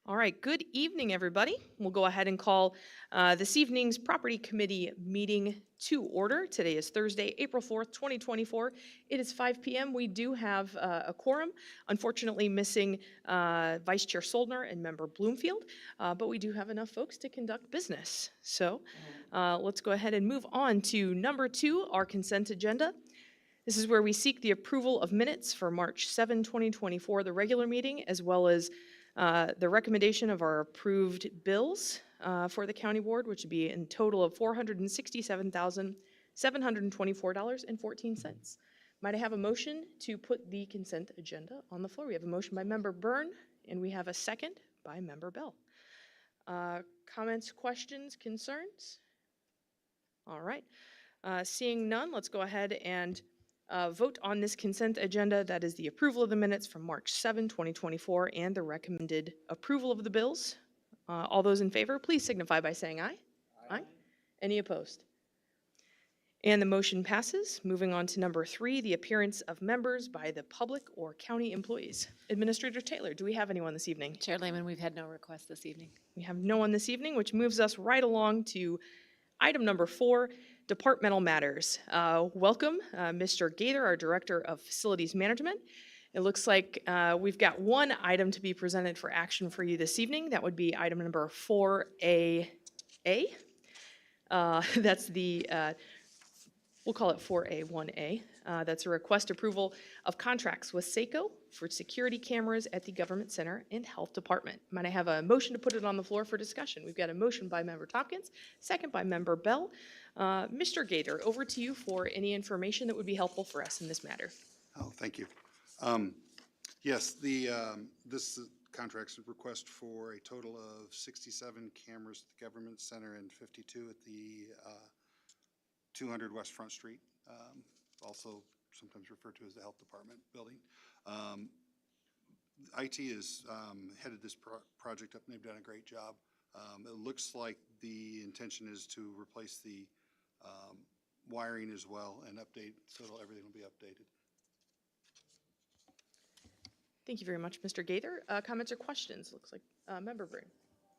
All right, good evening, everybody. We'll go ahead and call this evening's Property Committee meeting to order. Today is Thursday, April 4th, 2024. It is 5 p.m. We do have a quorum, unfortunately missing Vice Chair Soldner and Member Bloomfield, but we do have enough folks to conduct business. So let's go ahead and move on to number 2, our consent agenda. This is where we seek the approval of minutes for March 7, 2024, the regular meeting, as well as the recommendation of our approved bills for the county board, which would be in total of $467,724.14. Might I have a motion to put the consent agenda on the floor? We have a motion by Member Byrne, and we have a second by Member Bell. Comments, questions, concerns? All right. Seeing none, let's go ahead and vote on this consent agenda. That is the approval of the minutes from March 7, 2024, and the recommended approval of the bills. All those in favor, please signify by saying aye. Aye. Any opposed? And the motion passes. Moving on to number 3, the appearance of members by the public or county employees. Administrator Taylor, do we have anyone this evening? Chair Lehman, we've had no requests this evening. We have no one this evening, which moves us right along to item number 4, departmental matters. Welcome, Mr. Gator, our Director of Facilities Management. It looks like we've got one item to be presented for action for you this evening. That would be item number 4AA. That's the, we'll call it 4A1A. That's a request approval of contracts with SACO for security cameras at the Government Center and Health Department. Might I have a motion to put it on the floor for discussion? We've got a motion by Member Tompkins, second by Member Bell. Mr. Gator, over to you for any information that would be helpful for us in this matter. Oh, thank you. Yes, this contract's a request for a total of 67 cameras at the Government Center and 52 at the 200 West Front Street, also sometimes referred to as the Health Department building. IT has headed this project up, and they've done a great job. It looks like the intention is to replace the wiring as well and update, so everything will be updated. Thank you very much, Mr. Gator. Comments or questions? Looks like Member Byrne.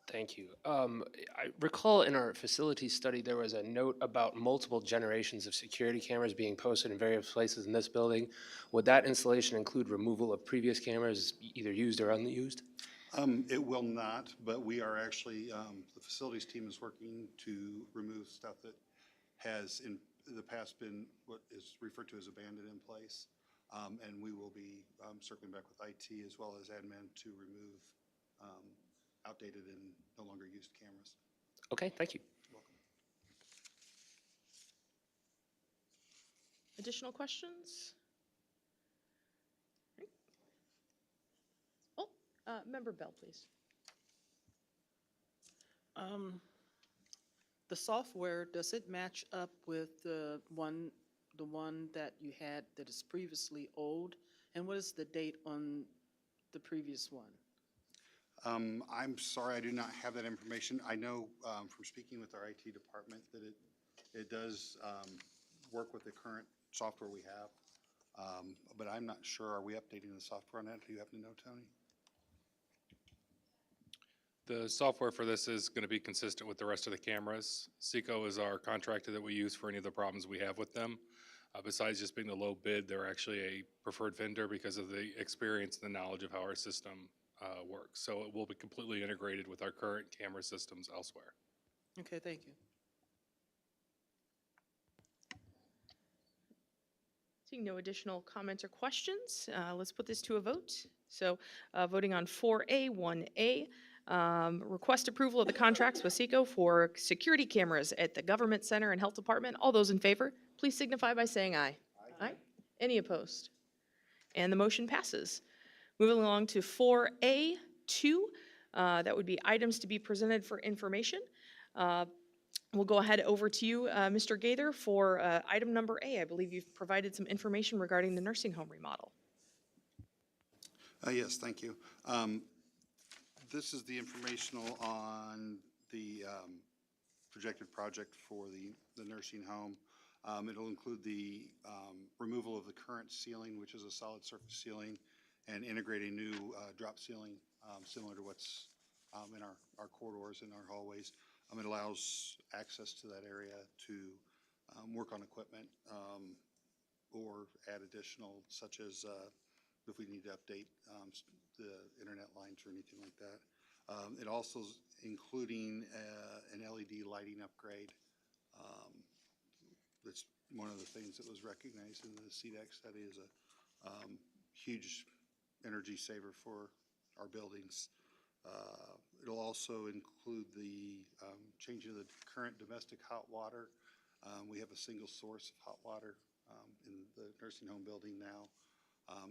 Thank you. I recall in our facilities study, there was a note about multiple generations of security cameras being posted in various places in this building. Would that installation include removal of previous cameras, either used or unused? It will not, but we are actually, the facilities team is working to remove stuff that has in the past been what is referred to as abandoned in place. And we will be circling back with IT as well as admin to remove outdated and no longer used cameras. Okay, thank you. Welcome. Additional questions? Oh, Member Bell, please. The software, does it match up with the one that you had that is previously old? And what is the date on the previous one? I'm sorry, I do not have that information. I know from speaking with our IT department that it does work with the current software we have, but I'm not sure. Are we updating the software on that? Do you happen to know, Tony? The software for this is going to be consistent with the rest of the cameras. SECO is our contractor that we use for any of the problems we have with them. Besides just being the low bid, they're actually a preferred vendor because of the experience and the knowledge of how our system works. So it will be completely integrated with our current camera systems elsewhere. Okay, thank you. Seeing no additional comments or questions, let's put this to a vote. So voting on 4A1A, request approval of the contracts with SECO for security cameras at the Government Center and Health Department. All those in favor, please signify by saying aye. Aye. Any opposed? And the motion passes. Moving along to 4A2, that would be items to be presented for information. We'll go ahead over to you, Mr. Gaither, for item number A. I believe you've provided some information regarding the nursing home remodel. Yes, thank you. This is the informational on the projected project for the nursing home. It'll include the removal of the current ceiling, which is a solid surface ceiling, and integrate a new drop ceiling similar to what's in our corridors and our hallways. It allows access to that area to work on equipment or add additional, such as if we need to update the internet lines or anything like that. It also is including an LED lighting upgrade. That's one of the things that was recognized in the CDEC study as a huge energy saver for our buildings. It'll also include the change of the current domestic hot water. We have a single source of hot water in the nursing home building now.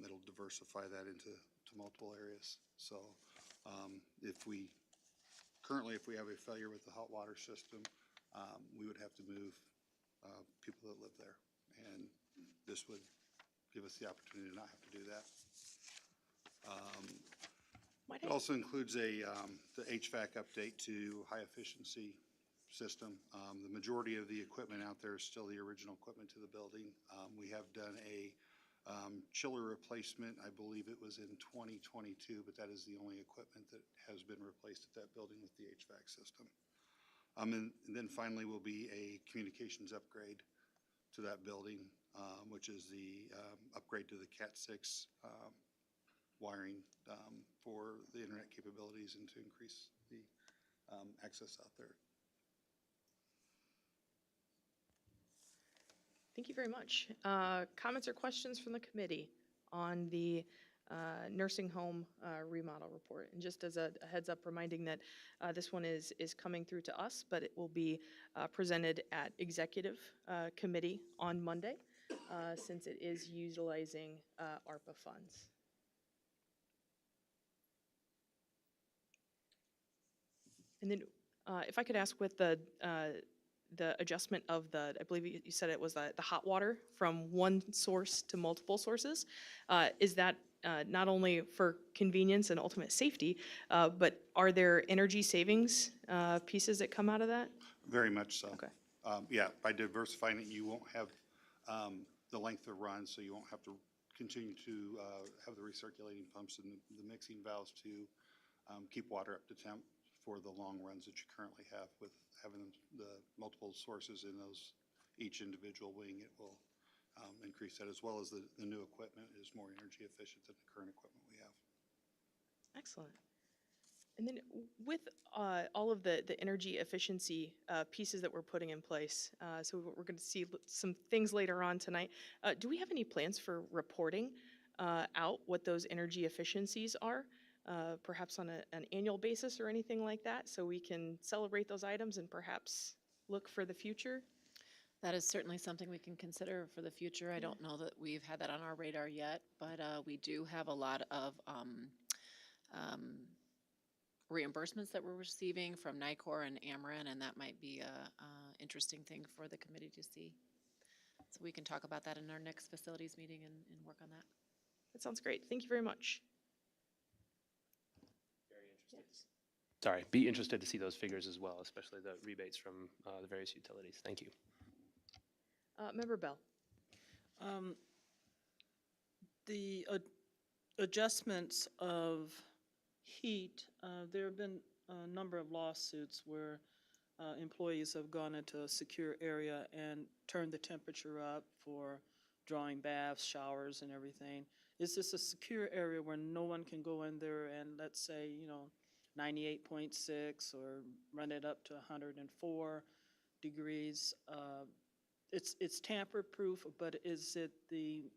It'll diversify that into multiple areas. So if we have a failure with the hot water system, we would have to move people that live there. And this would give us the opportunity to not have to do that. Might It I- also includes the HVAC update to high efficiency system. The majority of the equipment out there is still the original equipment to the building. We have done a chiller replacement. I believe it was in 2022, but that is the only equipment that has been replaced at that building with the HVAC system. And then finally will be a communications upgrade to that building, which is the upgrade to the Cat6 wiring for the internet capabilities and to increase the access out there. Thank you very much. Comments or questions from the committee on the nursing home remodel report? And just as a heads up, reminding that this one is coming through to us, but it will be presented at executive committee on Monday, since it is utilizing ARPA funds. And then if I could ask with the adjustment of I believe you said it was the hot water from one source to multiple sources, is that not only for convenience and ultimate safety, but are there energy savings pieces that come out of that? Very much so. Okay. Yeah, by diversifying it, you won't have the length of run, so you won't have to continue to have the recirculating pumps and the mixing valves to keep water up to temp for the long runs that you currently have. With having the multiple sources in those, each individual wing, it will increase that, as well as the new equipment is more energy efficient than the current equipment we have. Excellent. And then with all of the energy efficiency pieces that we're putting in place, so we're going to see some things later on tonight. Do we have any plans for reporting out what those energy efficiencies are, perhaps on an annual basis or anything like that, so we can celebrate those items and perhaps look for the future? That is certainly something we can consider for the future. I don't know that we've had that on our radar yet, but we do have a lot of reimbursements that we're receiving from NICOR and Ameren, and that might be a interesting thing for the committee to see. So we can talk about that in our next facilities meeting and work on that. That sounds great. Thank you very much. Sorry, be interested to see those figures as well, especially the rebates from the various utilities. Thank you. Member Bell. The adjustments of heat, there have been a number of lawsuits where employees have gone into a secure area and turned the temperature up for drawing baths, showers, and everything. Is this a secure area where no one can go in there and, let's say, 98.6 or run it up to 104 degrees? It's tamper-proof, but is it the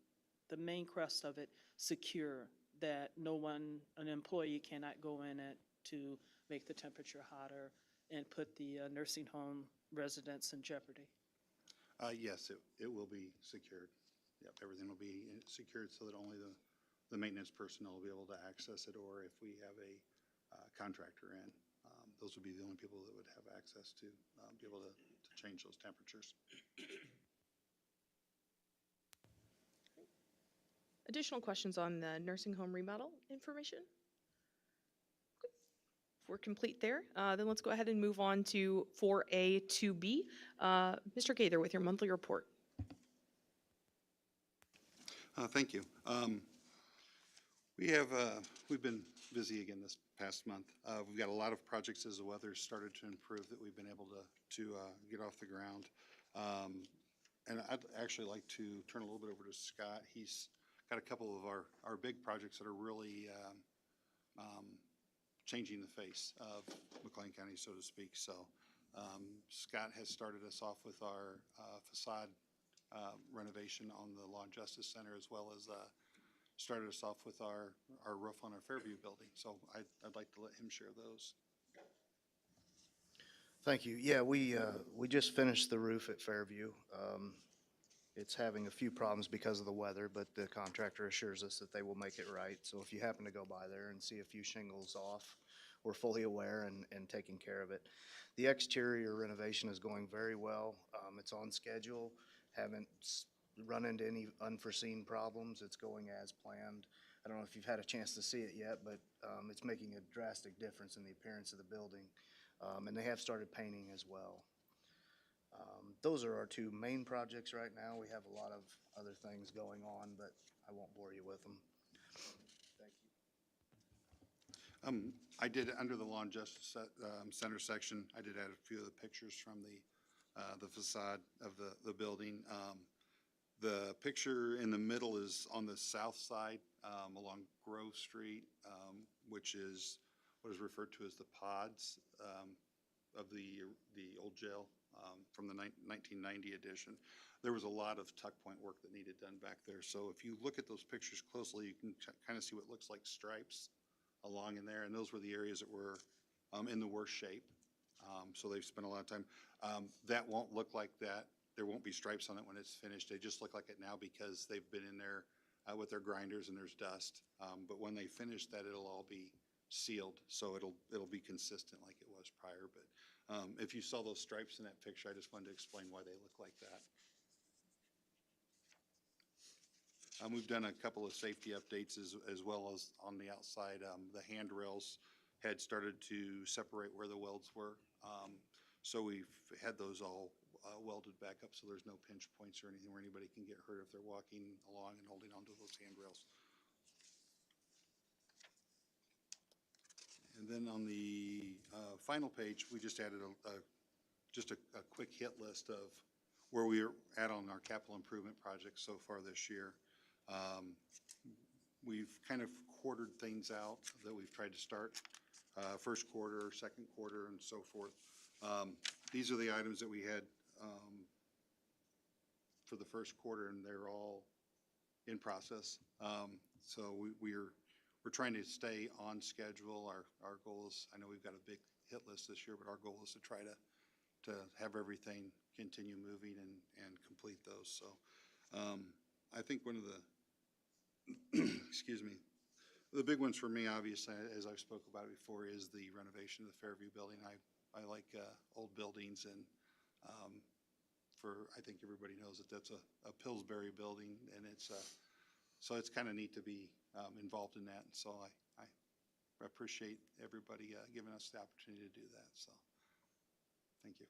main crust of it secure, that an employee cannot go in it to make the temperature hotter and put the nursing home residents in jeopardy? Yes, it will be secured. Yep, everything will be secured so that only the maintenance personnel will be able to access it, or if we have a contractor in, those would be the only people that would have access to be able to change those temperatures. Additional questions on the nursing home remodel information? Okay. If we're complete there, then let's go ahead and move on to 4A, 2B. Mr. Gaither with your monthly report. Thank you. We've been busy again this past month. We've got a lot of projects as the weather started to improve that we've been able to get off the ground. And I'd actually like to turn a little bit over to Scott. He's got a couple of our big projects that are really changing the face of McLean County, so to speak. So Scott has started us off with our facade renovation on the Law and Justice Center, as well as started us off with our roof on our Fairview building. So I'd like to let him share those. Thank you. Yeah, we just finished the roof at Fairview. It's having a few problems because of the weather, but the contractor assures us that they will make it right. So if you happen to go by there and see a few shingles off, we're fully aware and taking care of it. The exterior renovation is going very well. It's on schedule. Haven't run into any unforeseen problems. It's going as planned. I don't know if you've had a chance to see it yet, but it's making a drastic difference in the appearance of the building. And they have started painting as well. Those are our two main projects right now. We have a lot of other things going on, but I won't bore you with them. Thank you. I did, under the Law and Justice Center section, I did add a few of the pictures from the facade of the building. The picture in the middle is on the south side along Grove Street, which is what is referred to as the pods of the old jail from the 1990 edition. There was a lot of tuck point work that needed done back there. So if you look at those pictures closely, you can kind of see what looks like stripes along in there. And those were the areas that were in the worst shape. So they've spent a lot of time. That won't look like that. There won't be stripes on it when it's finished. They just look like it now because they've been in there with their grinders and there's dust. But when they finish that, it'll all be sealed, so it'll be consistent like it was prior. But if you saw those stripes in that picture, I just wanted to explain why they look like that. We've done a couple of safety updates as well as on the outside. The handrails had started to separate where the welds were. So we've had those all welded back up so there's no pinch points or anything where anybody can get hurt if they're walking along and holding onto those handrails. And then on the final page, we just added just a quick hit list of where we are at on our capital improvement projects so far this year. We've kind of quartered things out that we've tried to start first quarter, second quarter, and so forth. These are the items that we had for the first quarter, and they're all in process. So we're trying to stay on schedule. Our goal is, I know we've got a big hit list this year, but our goal is to try to have everything continue moving and complete those. So I think one of the, excuse me, the big ones for me, obviously, as I've spoke about it before, is the renovation of the Fairview building. I like old buildings, and I think everybody knows that that's a Pillsbury building, and so it's kind of neat to be involved in that. And so I appreciate everybody giving us the opportunity to do that. So thank you.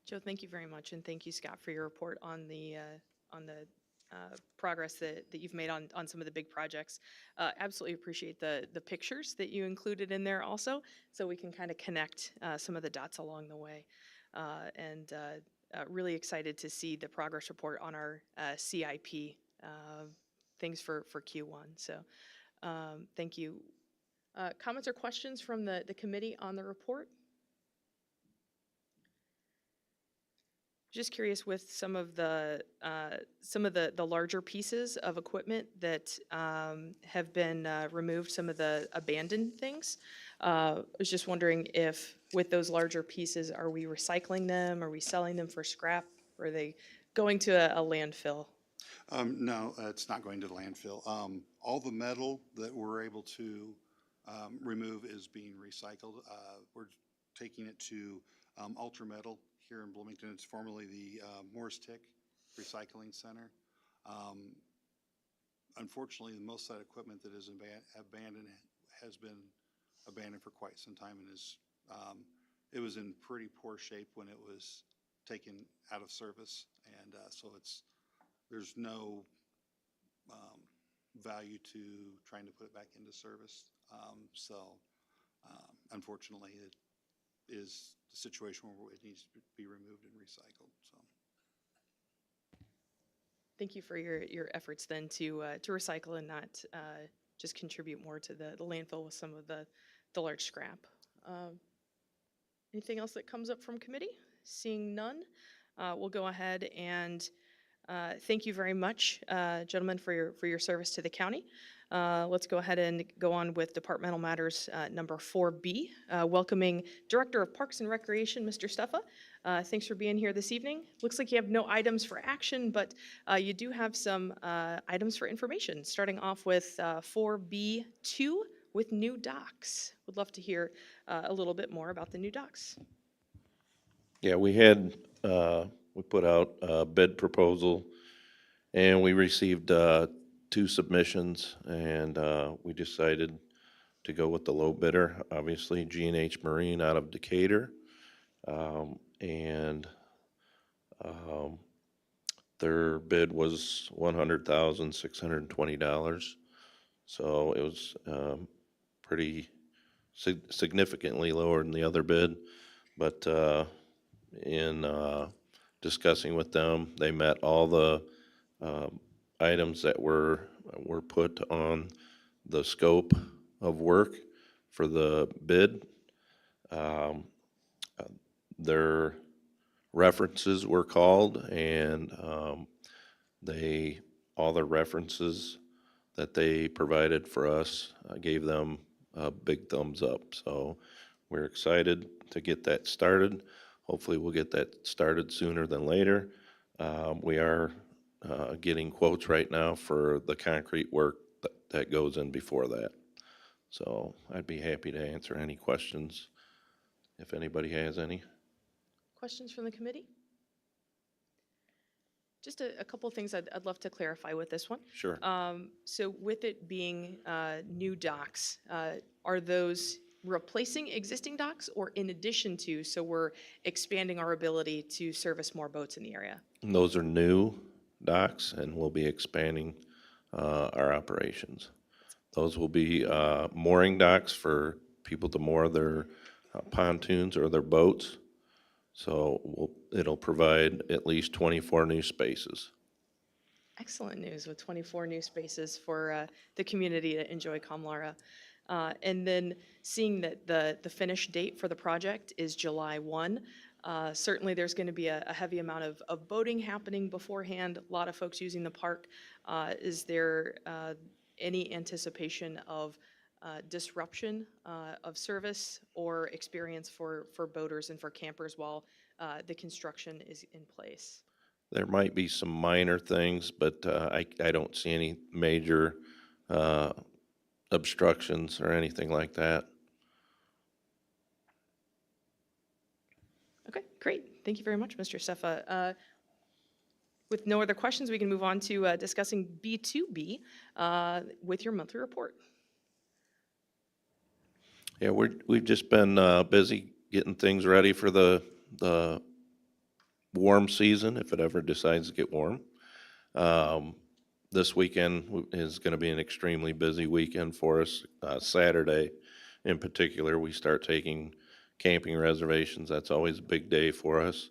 Joe, thank you very much, and thank you, Scott, for your report on the progress that you've made on some of the big projects. Absolutely appreciate the pictures that you included in there also, so we can kind of connect some of the dots along the way. And really excited to see the progress report on our CIP things for Q1. So thank you. Comments or questions from the committee on the report? Just curious with some of the larger pieces of equipment that have been removed, some of the abandoned things. I was just wondering if with those larger pieces, are we recycling them? Are we selling them for scrap? Or are they going to a landfill? No, it's not going to the landfill. All the metal that we're able to remove is being recycled. We're taking it to Ultra Metal here in Bloomington. It's formerly the Morris Tick Recycling Center. Unfortunately, most of that equipment that is abandoned has been abandoned for quite some time, and it was in pretty poor shape when it was taken out of service, and so there's no value to trying to put it back into service. Unfortunately, it is the situation where it needs to be removed and recycled, so. Thank you for your efforts then to recycle and not just contribute more to the landfill with some of the large scrap. Anything else that comes up from committee? Seeing none, we'll go ahead and thank you very much, gentlemen, for your service to the county. Let's go ahead and go on with departmental matters number 4B, welcoming Director of Parks and Recreation, Mr. Steffa. Thanks for being here this evening. Looks like you have no items for action, but you do have some items for information, starting off with 4B2 with new docks. Would love to hear a little bit more about the new docks. Yeah, we put out a bid proposal, and we received 2 submissions, and we decided to go with the low bidder, obviously G&H Marine out of Decatur. Their bid was $100,620. So it was pretty significantly lower than the other bid. But in discussing with them, they met all the items that were put on the scope of work for the bid. Their references were called, and all the references that they provided for us gave them a big thumbs up. So we're excited to get that started. Hopefully we'll get that started sooner than later. We are getting quotes right now for the concrete work that goes in before that. So I'd be happy to answer any questions if anybody has any. Questions from the committee? Just a couple of things I'd love to clarify with this one. Sure. So with it being new docks, are those replacing existing docks or in addition to, so we're expanding our ability to service more boats in the area? And those are new docks, and we'll be expanding our operations. Those will be mooring docks for people to moor their pontoons or their boats. So it'll provide at least 24 new spaces. Excellent news with 24 new spaces for the community to enjoy Kamlara. And then seeing that the finish date for the project is July 1, certainly there's going to be a heavy amount of boating happening beforehand, a lot of folks using the park. Is there any anticipation of disruption of service or experience for boaters and for campers while the construction is in place? There might be some minor things, but I don't see any major obstructions or anything like that. Okay, great. Thank you very much, Mr. Steffa. With no other questions, we can move on to discussing B2B with your monthly report. Yeah, we've just been busy getting things ready for the warm season, if it ever decides to get warm. This weekend is going to be an extremely busy weekend for us. Saturday, in particular, we start taking camping reservations. That's always a big day for us.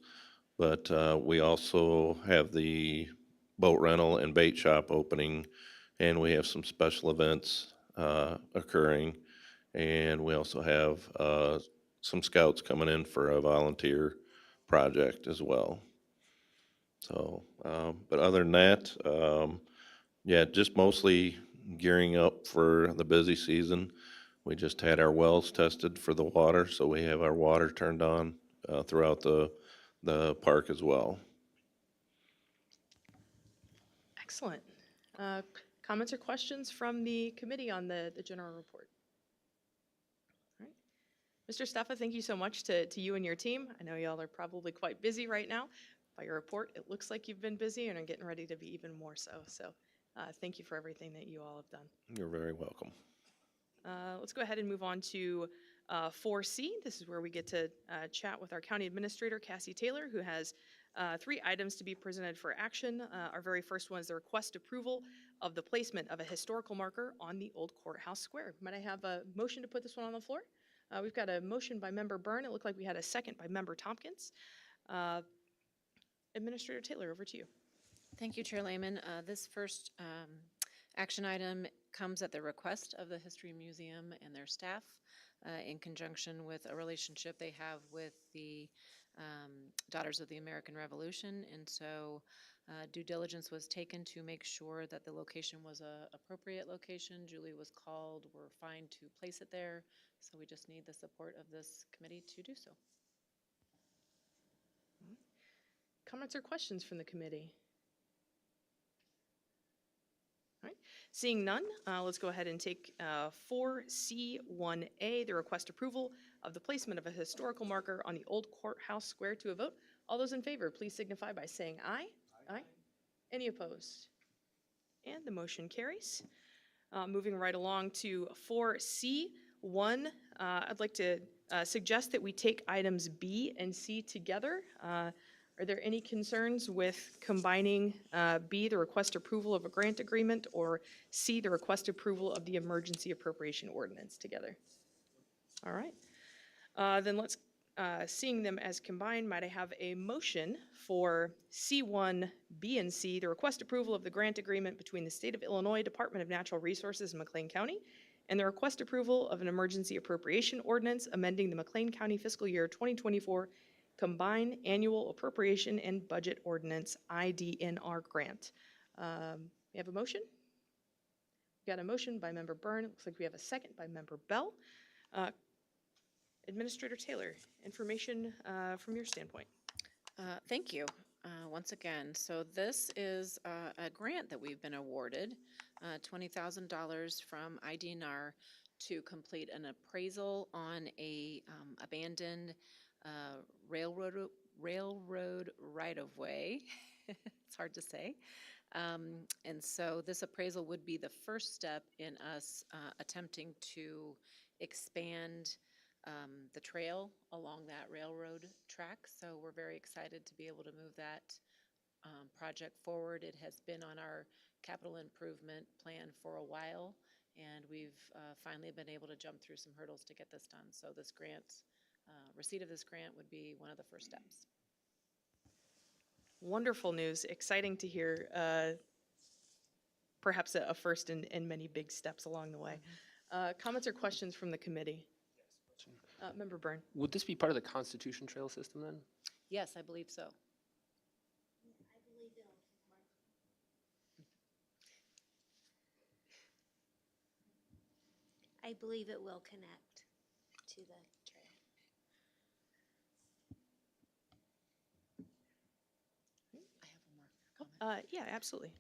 But we also have the boat rental and bait shop opening, and we have some special events occurring. And we also have some scouts coming in for a volunteer project as well. So, but other than that, yeah, just mostly gearing up for the busy season. We just had our wells tested for the water, so we have our water turned on throughout the park as well. Excellent. Comments or questions from the committee on the general report? All right. Mr. Steffa, thank you so much to you and your team. I know y'all are probably quite busy right now. By your report, it looks like you've been busy and are getting ready to be even more so. So thank you for everything that you all have done. You're very welcome. Let's go ahead and move on to 4C. This is where we get to chat with our County Administrator, Cassie Taylor, who has 3 items to be presented for action. Our very first one is the request approval of the placement of a historical marker on the old courthouse square. Might I have a motion to put this one on the floor? We've got a motion by Member Byrne. It looked like we had a second by Member Tompkins. Administrator Taylor, over to you. Thank you, Chair Lehman. This first action item comes at the request of the History Museum and their staff in conjunction with a relationship they have with the Daughters of the American Revolution. And so due diligence was taken to make sure that the location was a appropriate location. Julie was called. We're fine to place it there. So we just need the support of this committee to do so. Comments or questions from the committee? All right, seeing none, let's go ahead and take 4C1A, the request approval of the placement of a historical marker on the old courthouse square to a vote. All those in favor, please signify by saying aye. Aye. Any opposed? And the motion carries. Moving right along to 4C1, I'd like to suggest that we take items B and C together. Are there any concerns with combining B, the request approval of a grant agreement, or C, the request approval of the emergency appropriation ordinance together? All right. Then let's, seeing them as combined, might I have a motion for C1, B, and C, the request approval of the grant agreement between the State of Illinois Department of Natural Resources and McLean County, and the request approval of an emergency appropriation ordinance amending the McLean County fiscal year 2024 Combined Annual Appropriation and Budget Ordinance, IDNR grant. We have a motion? We got a motion by Member Byrne. It looks like we have a second by Member Bell. Administrator Taylor, information from your standpoint. Thank you once again. So this is a grant that we've been awarded, $20,000 from IDNR to complete an appraisal on a abandoned railroad right-of-way. It's hard to say. And so this appraisal would be the first step in us attempting to expand the trail along that railroad track. So we're very excited to be able to move that project forward. It has been on our capital improvement plan for a while, and we've finally been able to jump through some hurdles to get this done. So this grant, receipt of this grant would be one of the first steps. Wonderful news. Exciting to hear perhaps a first in many big steps along the way. Comments or questions from the committee? Member Byrne. Would this be part of the Constitution Trail system then? Yes, I believe so. I believe it will connect to the trail. I have one more comment. Yeah, absolutely.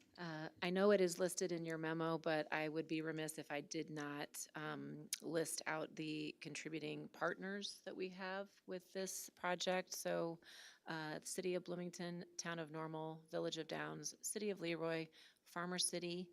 I know it is listed in your memo, but I would be remiss if I did not list out the contributing partners that we have with this project. So City of Bloomington, Town of Normal, Village of Downs, City of Leroy, Farmer City,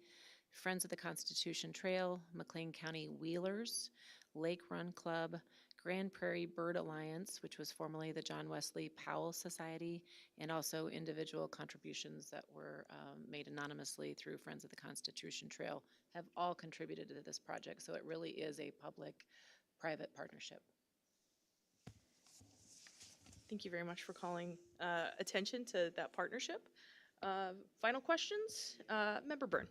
Friends of the Constitution Trail, McLean County Wheelers, Lake Run Club, Grand Prairie Bird Alliance, which was formerly the John Wesley Powell Society, and also individual contributions that were made anonymously through Friends of the Constitution Trail have all contributed to this project. So it really is a public-private partnership. Thank you very much for calling attention to that partnership. Final questions? Member Byrne.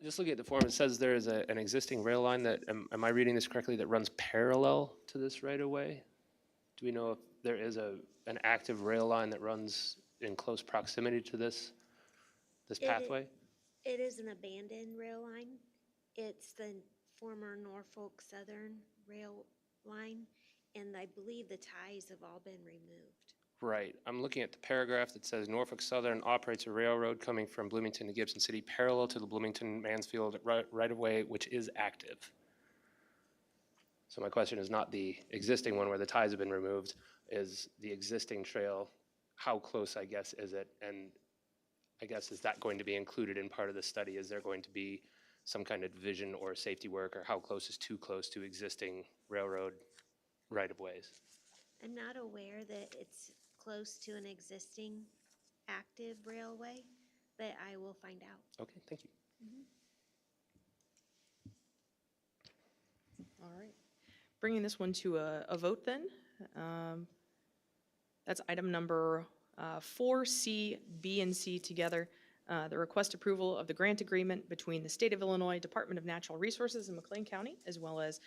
Just looking at the form, it says there is an existing rail line that, am I reading this correctly, that runs parallel to this right-of-way? Do we know if there is an active rail line that runs in close proximity to this pathway? It is an abandoned rail line. It's the former Norfolk Southern rail line, and I believe the ties have all been removed. Right. I'm looking at the paragraph that says Norfolk Southern operates a railroad coming from Bloomington to Gibson City parallel to the Bloomington-Mansfield right-of-way, which is active. So my question is not the existing one where the ties have been removed, is the existing trail, how close, I guess, is it? And I guess, is that going to be included in part of the study? Is there going to be some kind of vision or safety work, or how close is too close to existing railroad right-of-ways? I'm not aware that it's close to an existing active railway, but I will find out. Okay, thank you. All right. Bringing this one to a vote then. That's item number 4C, B, and C together. The request approval of the grant agreement between the State of Illinois Department of Natural Resources in McLean County, as well as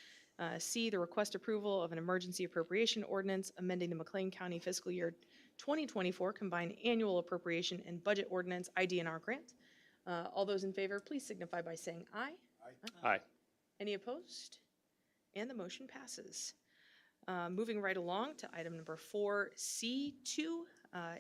C, the request approval of an emergency appropriation ordinance amending the McLean County fiscal year 2024 combined annual appropriation and budget ordinance IDNR grant. All those in favor, please signify by saying aye. Aye. Any opposed? And the motion passes. Moving right along to item number 4C2,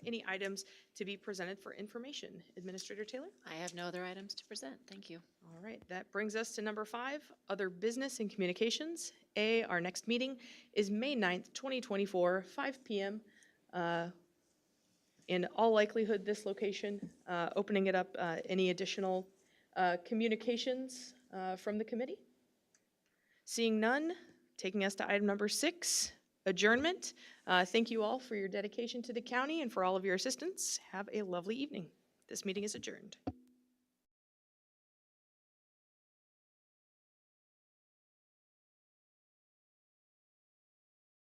any items to be presented for information? Administrator Taylor? I have no other items to present. Thank you. All right, that brings us to number 5, other business and communications. A, our next meeting is May 9th, 2024, 5 p.m. In all likelihood, this location, opening it up, any additional communications from the committee? Seeing none, taking us to item number 6, adjournment. Thank you all for your dedication to the county and for all of your assistance. Have a lovely evening. This meeting is adjourned.